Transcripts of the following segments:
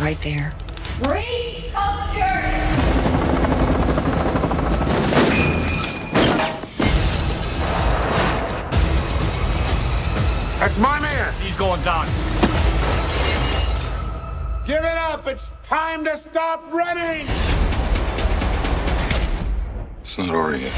right there. Green postures! That's my man! He's going down. Give it up! It's time to stop running! It's not over yet.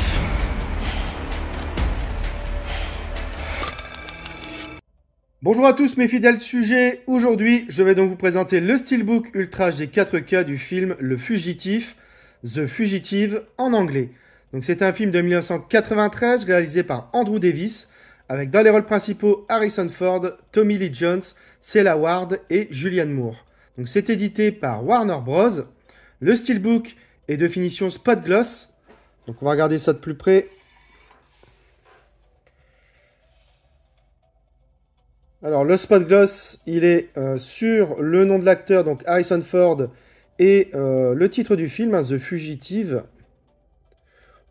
Bonjour à tous mes fidèles sujets, aujourd'hui je vais donc vous présenter le Steelbook Ultra HD 4K du film Le Fugitif, The Fugitive en anglais. Donc c'est un film de 1993 réalisé par Andrew Davis avec dans les rôles principaux Harrison Ford, Tommy Lee Jones, Cella Ward et Julianne Moore. Donc c'est édité par Warner Bros. Le Steelbook est de finition spot gloss, donc on va regarder ça de plus près. Alors, le spot gloss, il est sur le nom de l'acteur, donc Harrison Ford, et le titre du film, hein, The Fugitive.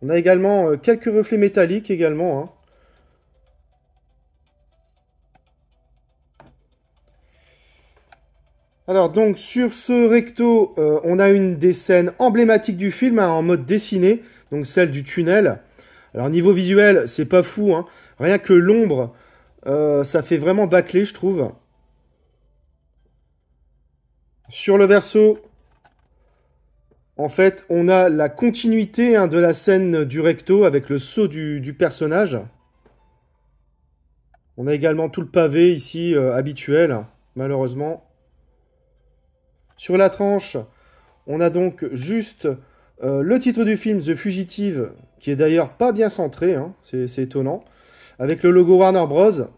On a également quelques reflets métalliques également. Hein. Alors, donc, sur ce recto, on a une des scènes emblématiques du film, hein, en mode dessiné, donc celle du tunnel. Alors, niveau visuel, c'est pas fou, hein. Rien que l'ombre... ça fait vraiment bâclé, je trouve. Sur le verso, en fait, on a la continuité, hein, de la scène du recto avec le saut du personnage. On a également tout le pavé ici, habituel, malheureusement. Sur la tranche, on a donc juste le titre du film, The Fugitive, qui est d'ailleurs pas bien centré, hein, c'est étonnant. Avec le logo Warner Bros.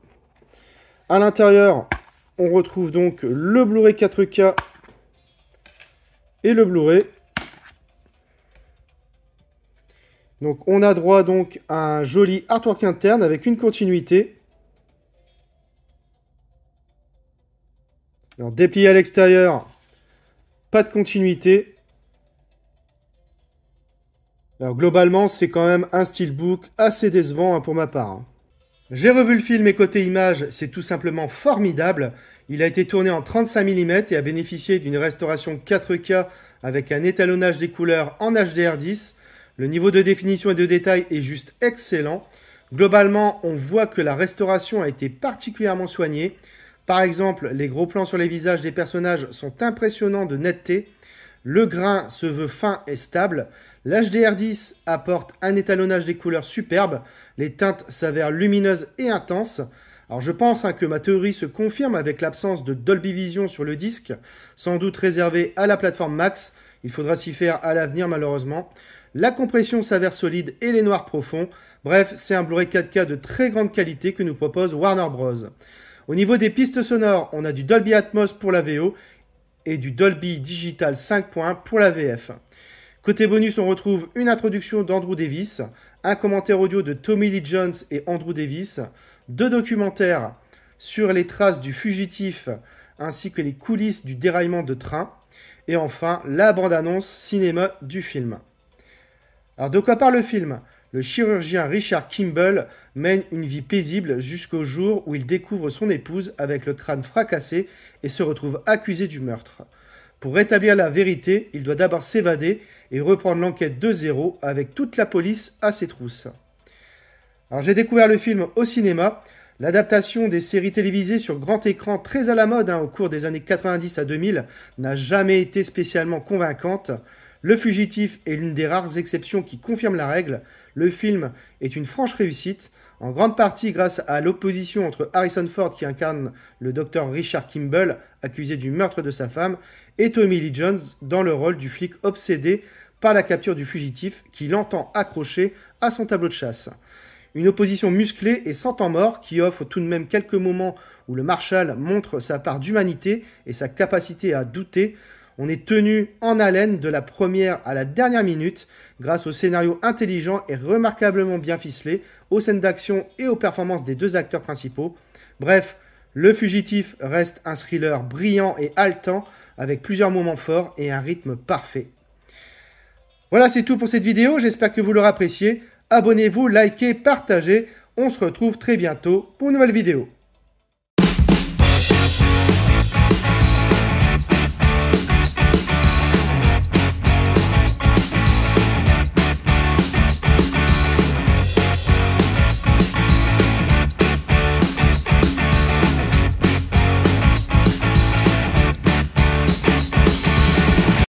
À l'intérieur, on retrouve donc le Blu-ray 4K et le Blu-ray. Donc on a droit donc à un joli artwork interne avec une continuité. Alors déplié à l'extérieur, pas de continuité. Alors globalement, c'est quand même un steelbook assez décevant, hein, pour ma part. Hein. J'ai revu le film et côté image, c'est tout simplement formidable. Il a été tourné en 35 mm et a bénéficié d'une restauration 4K avec un étalonnage des couleurs en HDR10. Le niveau de définition et de détail est juste excellent. Globalement, on voit que la restauration a été particulièrement soignée. Par exemple, les gros plans sur les visages des personnages sont impressionnants de netteté. Le grain se veut fin et stable. L'HDR10 apporte un étalonnage des couleurs superbe. Les teintes s'avèrent lumineuses et intenses. Alors je pense, hein, que ma théorie se confirme avec l'absence de Dolby Vision sur le disque, sans doute réservé à la plateforme Max. Il faudra s'y faire à l'avenir malheureusement. La compression s'avère solide et les noirs profonds. Bref, c'est un Blu-ray 4K de très grande qualité que nous propose Warner Bros. Au niveau des pistes sonores, on a du Dolby Atmos pour la VO et du Dolby Digital 5.1 pour la VF. Côté bonus, on retrouve une introduction d'Andrew Davis, un commentaire audio de Tommy Lee Jones et Andrew Davis, 2 documentaires sur les traces du fugitif ainsi que les coulisses du déraillement de train, et enfin la bande-annonce cinéma du film. Alors de quoi parle le film ? Le chirurgien Richard Kimball mène une vie paisible jusqu'au jour où il découvre son épouse avec le crâne fracassé et se retrouve accusé du meurtre. Pour rétablir la vérité, il doit d'abord s'évader et reprendre l'enquête de zéro avec toute la police à ses trousses. Alors j'ai découvert le film au cinéma. L'adaptation des séries télévisées sur grand écran très à la mode, hein, au cours des années 90 à 2000 n'a jamais été spécialement convaincante. Le Fugitif est l'une des rares exceptions qui confirme la règle. Le film est une franche réussite, en grande partie grâce à l'opposition entre Harrison Ford qui incarne le docteur Richard Kimball, accusé du meurtre de sa femme, et Tommy Lee Jones dans le rôle du flic obsédé par la capture du fugitif qui l'entend accroché à son tableau de chasse. Une opposition musclée et sans temps mort qui offre tout de même quelques moments où le Marshal montre sa part d'humanité et sa capacité à douter. On est tenu en haleine de la première à la dernière minute grâce au scénario intelligent et remarquablement bien ficelé, aux scènes d'action et aux performances des 2 acteurs principaux. Bref, Le Fugitif reste un thriller brillant et haletant avec plusieurs moments forts et un rythme parfait. Voilà, c'est tout pour cette vidéo. J'espère que vous l'aurez apprécié. Abonnez-vous, likez, partagez. On se retrouve très bientôt pour une nouvelle vidéo.